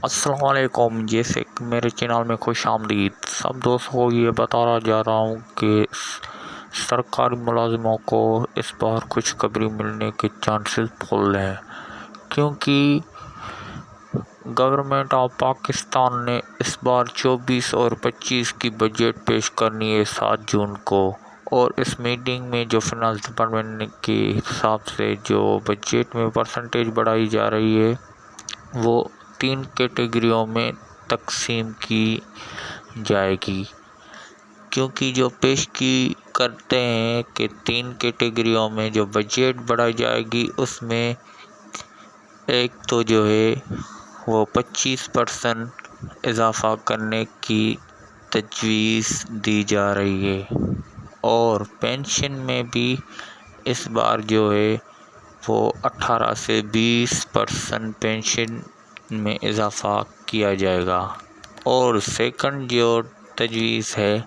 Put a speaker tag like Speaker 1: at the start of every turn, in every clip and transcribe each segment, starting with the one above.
Speaker 1: السلام علیکم، جیسے کہ میرے چینل میں خوش آمدید۔ سب دوستوں کو یہ بتانا جا رہا ہوں کہ سرکاری ملازموں کو اس بار خوشخبری ملنے کے چانسز فل ہیں، کیونکہ گورنمنٹ آف پاکستان نے اس بار 24 اور 25 کی بجٹ پیش کرنی ہے 7 جون کو، اور اس میٹنگ میں جو فائنانس ڈپارٹمنٹ کے حساب سے جو بجٹ میں پرسنٹیج بڑھائی جا رہی ہے وہ 3 کیٹیگریوں میں تقسیم کی جائے گی، کیونکہ جو پیش کی کرتے ہیں کہ 3 کیٹیگریوں میں جو بجٹ بڑھائی جائے گی، اس میں ایک تو جو ہے وہ 25% اضافہ کرنے کی تجویز دی جا رہی ہے، اور پینشن میں بھی اس بار جو ہے وہ 18 سے 20% پینشن میں اضافہ کیا جائے گا۔ اور سیکنڈ جو تجویز ہے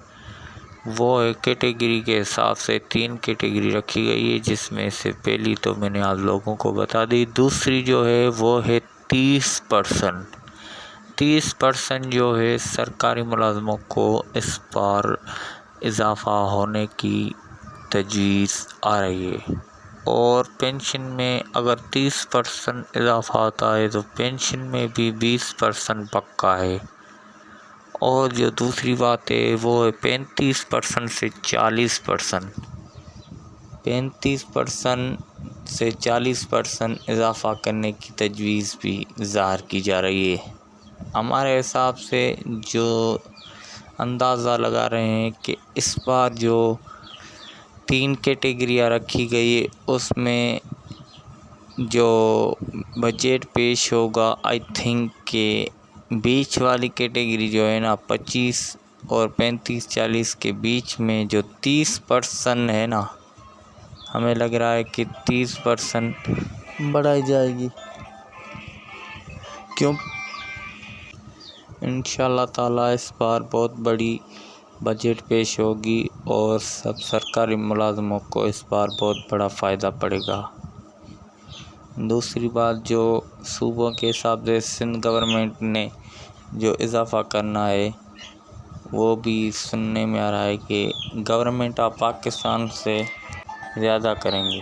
Speaker 1: وہ کیٹیگری کے حساب سے 3 کیٹیگری رکھی گئی ہے، جس میں سے پہلی تو میں نے آپ لوگوں کو بتا دی، دوسری جو ہے وہ ہے 30% جو ہے سرکاری ملازموں کو اس بار اضافہ ہونے کی تجویز آ رہی ہے، اور پینشن میں اگر 30% اضافہ ہوتا ہے تو پینشن میں بھی 20% پکا ہے، اور جو دوسری بات ہے وہ ہے 35% سے 40%، 35% سے 40% اضافہ کرنے کی تجویز بھی ظاہر کی جا رہی ہے۔ ہمارے حساب سے جو اندازہ لگا رہے ہیں کہ اس بار جو 3 کیٹیگریاں رکھی گئی ہے اس میں جو بجٹ پیش ہوگا، آئی تھنک کہ بیچ والی کیٹیگری جو ہے نا 25 اور 35-40 کے بیچ میں جو 30% ہے نا، ہمیں لگ رہا ہے کہ 30% بڑھائی جائے گی، کیوں انشاءاللہ تعالیٰ اس بار بہت بڑی بجٹ پیش ہوگی، اور سب سرکاری ملازموں کو اس بار بہت بڑا فائدہ پڑے گا۔ دوسری بات، جو صوبوں کے حساب سے سندھ گورنمنٹ نے جو اضافہ کرنا ہے وہ بھی سننے میں آ رہا ہے کہ گورنمنٹ آف پاکستان سے زیادہ کریں گے۔